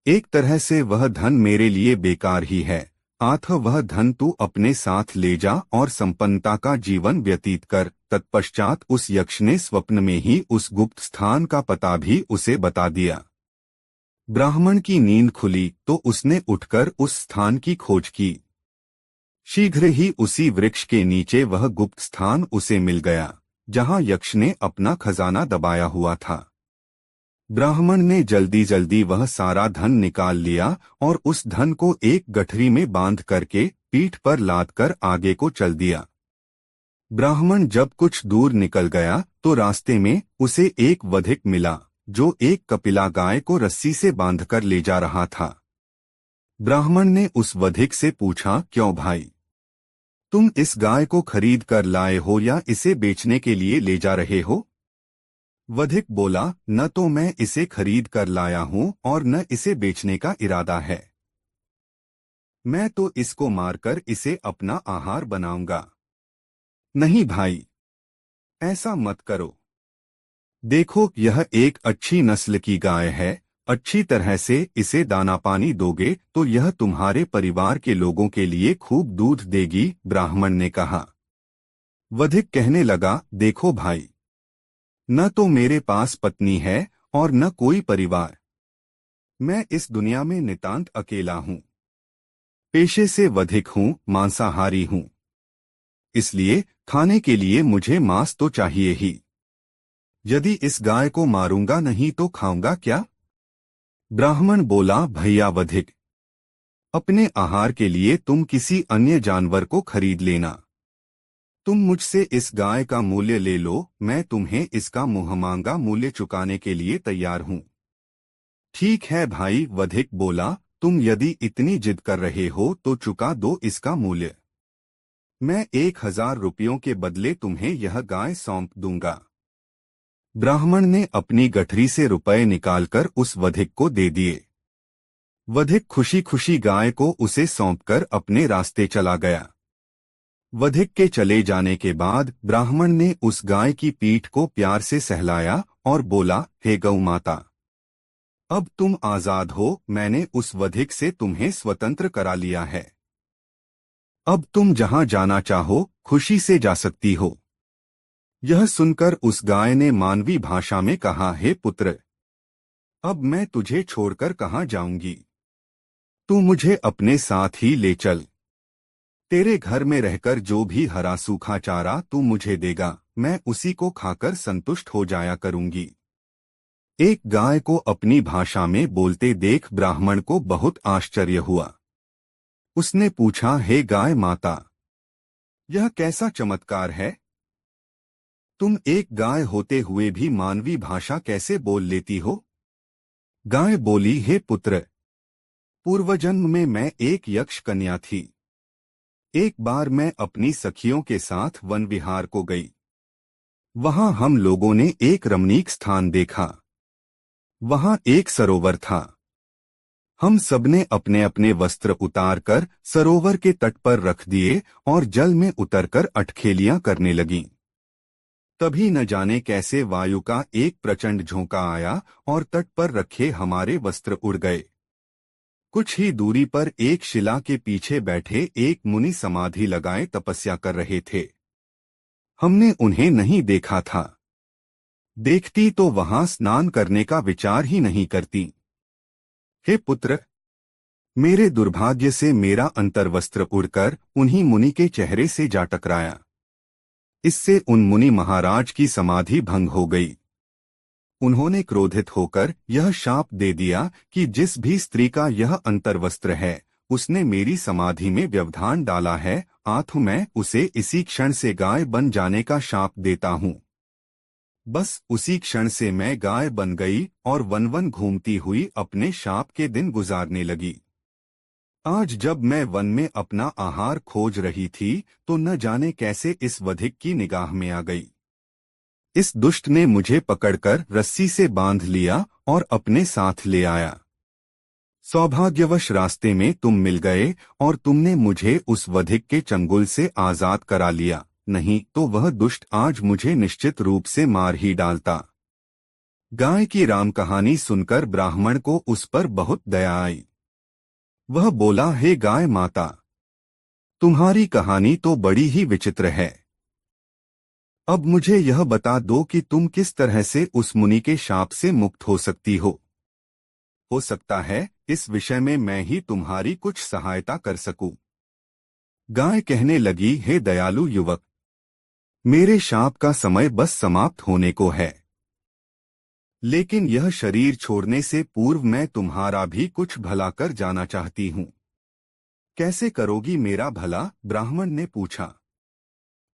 एक तरह से वह धन मेरे लिए बेकार ही है, अतः वह धन तू अपने साथ ले जा और संपन्नता का जीवन व्यतीत कर। तत्पश्चात उस यक्ष ने स्वप्न में ही उस गुप्त स्थान का पता भी उसे बता दिया। ब्राह्मण की नींद खुली तो उसने उठकर उस स्थान की खोज की। शीघ्र ही उसी वृक्ष के नीचे वह गुप्त स्थान उसे मिल गया जहां यक्ष ने अपना खजाना दबाया हुआ था। ब्राह्मण ने जल्दी जल्दी वह सारा धन निकाल लिया और उस धन को एक गठरी में बांध करके पीठ पर लाद कर आगे को चल दिया। ब्राह्मण जब कुछ दूर निकल गया तो रास्ते में उसे एक वधिक मिला जो एक कपिला गाय को रस्सी से बांधकर ले जा रहा था। ब्राह्मण ने उस वधिक से पूछा, क्यों भाई, तुम इस गाय को खरीद कर लाए हो या इसे बेचने के लिए ले जा रहे हो? वधिक बोला, न तो मैं इसे खरीद कर लाया हूं और न इसे बेचने का इरादा है। मैं तो इसको मारकर इसे अपना आहार बनाऊंगा। नहीं भाई, ऐसा मत करो। देखो, यह एक अच्छी नस्ल की गाय है। अच्छी तरह से इसे दाना पानी दोगे तो यह तुम्हारे परिवार के लोगों के लिए खूब दूध देगी। ब्राह्मण ने कहा। वधिक कहने लगा, देखो भाई, न तो मेरे पास पत्नी है और न कोई परिवार। मैं इस दुनिया में नितांत अकेला हूं। पेशे से वधिक हूं, मांसाहारी हूं। इसलिए खाने के लिए मुझे मांस तो चाहिए ही। यदि इस गाय को मारूंगा नहीं तो खाऊंगा क्या? ब्राह्मण बोला, भैया वधिक, अपने आहार के लिए तुम किसी अन्य जानवर को खरीद लेना। तुम मुझसे इस गाय का मूल्य ले लो, मैं तुम्हें इसका मुंहमांगा मूल्य चुकाने के लिए तैयार हूं। ठीक है भाई, वधिक बोला, तुम यदि इतनी जिद कर रहे हो तो चुका दो इसका मूल्य। मैं 1000 रुपयों के बदले तुम्हें यह गाय सौंप दूंगा। ब्राह्मण ने अपनी गठरी से रुपए निकालकर उस वधिक को दे दिए। वधिक खुशी खुशी गाय को उसे सौंपकर अपने रास्ते चला गया। वधिक के चले जाने के बाद ब्राह्मण ने उस गाय की पीठ को प्यार से सहलाया और बोला, हे गौ माता, अब तुम आजाद हो। मैंने उस वधिक से तुम्हें स्वतंत्र करा लिया है। अब तुम जहां जाना चाहो खुशी से जा सकती हो। यह सुनकर उस गाय ने मानवी भाषा में कहा, हे पुत्र, अब मैं तुझे छोड़कर कहां जाऊंगी? तू मुझे अपने साथ ही ले चल। तेरे घर में रहकर जो भी हरा सूखा चारा तू मुझे देगा, मैं उसी को खाकर संतुष्ट हो जाया करूंगी। एक गाय को अपनी भाषा में बोलते देख ब्राह्मण को बहुत आश्चर्य हुआ। उसने पूछा, हे गाय माता, यह कैसा चमत्कार है? तुम एक गाय होते हुए भी मानवी भाषा कैसे बोल लेती हो? गाय बोली, हे पुत्र, पूर्वजन्म में मैं एक यक्ष कन्या थी। एक बार मैं अपनी सखियों के साथ वन विहार को गई। वहां हम लोगों ने एक रमणीक स्थान देखा। वहां एक सरोवर था। हम सबने अपने अपने वस्त्र उतारकर सरोवर के तट पर रख दिए और जल में उतरकर अटखेलियां करने लगीं। तभी न जाने कैसे वायु का एक प्रचंड झोंका आया और तट पर रखे हमारे वस्त्र उड़ गए। कुछ ही दूरी पर एक शिला के पीछे बैठे एक मुनि समाधि लगाए तपस्या कर रहे थे। हमने उन्हें नहीं देखा था। देखती तो वहां स्नान करने का विचार ही नहीं करती। हे पुत्र, मेरे दुर्भाग्य से मेरा अंतर्वस्त्र उड़कर उन्हीं मुनि के चेहरे से जा टकराया। इससे उन मुनि महाराज की समाधि भंग हो गई। उन्होंने क्रोधित होकर यह शाप दे दिया कि जिस भी स्त्री का यह अंतर्वस्त्र है उसने मेरी समाधि में व्यवधान डाला है, अतः मैं उसे इसी क्षण से गाय बन जाने का शाप देता हूँ। बस उसी क्षण से मैं गाय बन गई और वन वन घूमती हुई अपने शाप के दिन गुजारने लगी। आज जब मैं वन में अपना आहार खोज रही थी तो न जाने कैसे इस वधिक की निगाह में आ गई। इस दुष्ट ने मुझे पकड़कर रस्सी से बांध लिया और अपने साथ ले आया। सौभाग्यवश रास्ते में तुम मिल गए और तुमने मुझे उस वधिक के चंगुल से आजाद करा लिया, नहीं तो वह दुष्ट आज मुझे निश्चित रूप से मार ही डालता। गाय की राम कहानी सुनकर ब्राह्मण को उस पर बहुत दया आई। वह बोला, हे गाय माता, तुम्हारी कहानी तो बड़ी ही विचित्र है। अब मुझे यह बता दो कि तुम किस तरह से उस मुनि के शाप से मुक्त हो सकती हो। हो सकता है इस विषय में मैं ही तुम्हारी कुछ सहायता कर सकूं। गाय कहने लगी, हे दयालु युवक, मेरे शाप का समय बस समाप्त होने को है, लेकिन यह शरीर छोड़ने से पूर्व मैं तुम्हारा भी कुछ भला कर जाना चाहती हूँ। कैसे करोगी मेरा भला? ब्राह्मण ने पूछा।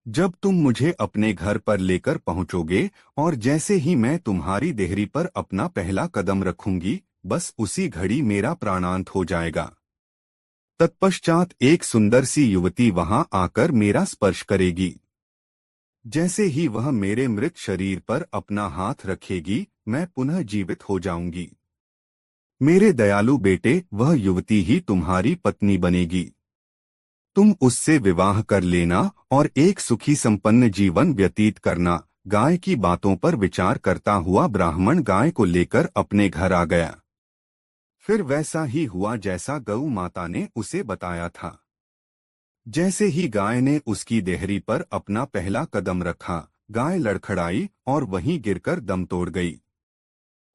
जब तुम मुझे अपने घर पर लेकर पहुंचोगे और जैसे ही मैं तुम्हारी देहरी पर अपना पहला कदम रखूंगी, बस उसी घड़ी मेरा प्राणांत हो जाएगा। तत्पश्चात एक सुंदर सी युवती वहां आकर मेरा स्पर्श करेगी। जैसे ही वह मेरे मृत शरीर पर अपना हाथ रखेगी, मैं पुनः जीवित हो जाऊंगी। मेरे दयालु बेटे, वह युवती ही तुम्हारी पत्नी बनेगी। तुम उससे विवाह कर लेना और एक सुखी संपन्न जीवन व्यतीत करना। गाय की बातों पर विचार करता हुआ ब्राह्मण गाय को लेकर अपने घर आ गया। फिर वैसा ही हुआ जैसा गौ माता ने उसे बताया था। जैसे ही गाय ने उसकी देहरी पर अपना पहला कदम रखा, गाय लड़खड़ाई और वहीं गिरकर दम तोड़ गई।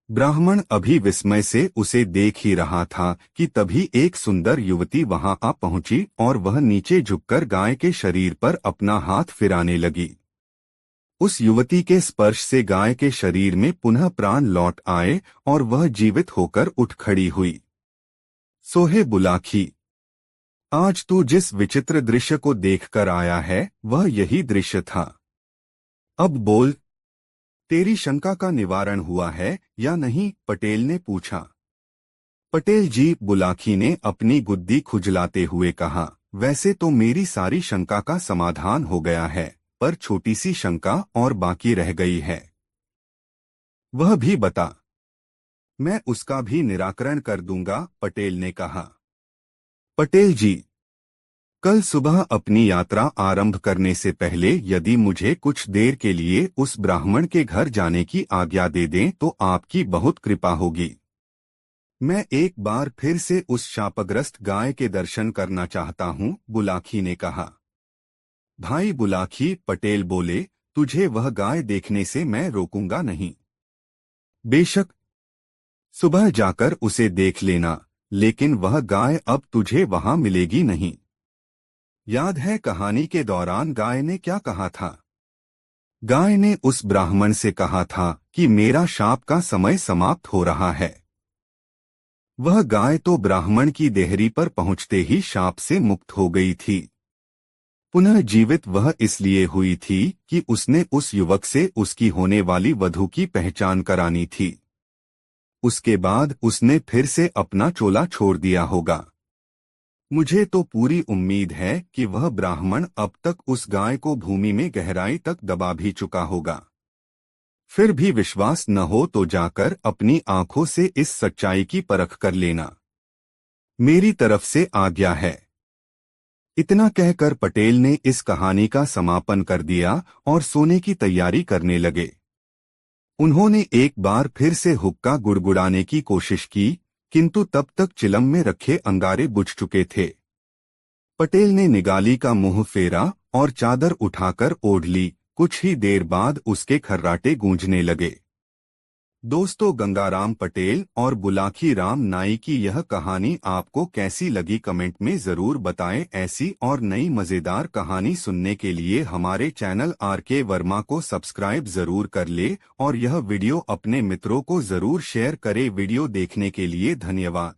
ब्राह्मण अभी विस्मय से उसे देख ही रहा था कि तभी एक सुंदर युवती वहां आ पहुंची और वह नीचे झुककर गाय के शरीर पर अपना हाथ फिराने लगी। उस युवती के स्पर्श से गाय के शरीर में पुनः प्राण लौट आए और वह जीवित होकर उठ खड़ी हुई। सोहे बुलाखी, आज तू जिस विचित्र दृश्य को देखकर आया है, वह यही दृश्य था। अब बोल, तेरी शंका का निवारण हुआ है या नहीं? पटेल ने पूछा। पटेल जी, बुलाखी ने अपनी गुद्दी खुजलाते हुए कहा, वैसे तो मेरी सारी शंका का समाधान हो गया है, पर छोटी सी शंका और बाकी रह गई है। वह भी बता। मैं उसका भी निराकरण कर दूंगा, पटेल ने कहा। पटेल जी, कल सुबह अपनी यात्रा आरंभ करने से पहले यदि मुझे कुछ देर के लिए उस ब्राह्मण के घर जाने की आज्ञा दे दें तो आपकी बहुत कृपा होगी। मैं एक बार फिर से उस शापग्रस्त गाय के दर्शन करना चाहता हूँ, बुलाखी ने कहा। भाई बुलाखी, पटेल बोले, तुझे वह गाय देखने से मैं रोकूंगा नहीं। बेशक सुबह जाकर उसे देख लेना, लेकिन वह गाय अब तुझे वहां मिलेगी नहीं। याद है कहानी के दौरान गाय ने क्या कहा था? गाय ने उस ब्राह्मण से कहा था कि मेरा शाप का समय समाप्त हो रहा है। वह गाय तो ब्राह्मण की देहरी पर पहुंचते ही शाप से मुक्त हो गई थी। पुनः जीवित वह इसलिए हुई थी कि उसने उस युवक से उसकी होने वाली वधू की पहचान करानी थी। उसके बाद उसने फिर से अपना चोला छोड़ दिया होगा। मुझे तो पूरी उम्मीद है कि वह ब्राह्मण अब तक उस गाय को भूमि में गहराई तक दबा भी चुका होगा। फिर भी विश्वास न हो तो जाकर अपनी आंखों से इस सच्चाई की परख कर लेना। मेरी तरफ से आज्ञा है। इतना कहकर पटेल ने इस कहानी का समापन कर दिया और सोने की तैयारी करने लगे। उन्होंने एक बार फिर से हुक्का गुड़गुड़ाने की कोशिश की, किंतु तब तक चिलम में रखे अंगारे बुझ चुके थे। पटेल ने निगाली का मुंह फेरा और चादर उठाकर ओढ़ ली। कुछ ही देर बाद उसके खर्राटे गूंजने लगे। दोस्तों, गंगाराम पटेल और बुलाखी राम नाई की यह कहानी आपको कैसी लगी कमेंट में जरूर बताएं। ऐसी और नई मजेदार कहानी सुनने के लिए हमारे चैनल आरके वर्मा को सब्सक्राइब जरूर कर ले और यह वीडियो अपने मित्रों को जरूर शेयर करें। वीडियो देखने के लिए धन्यवाद।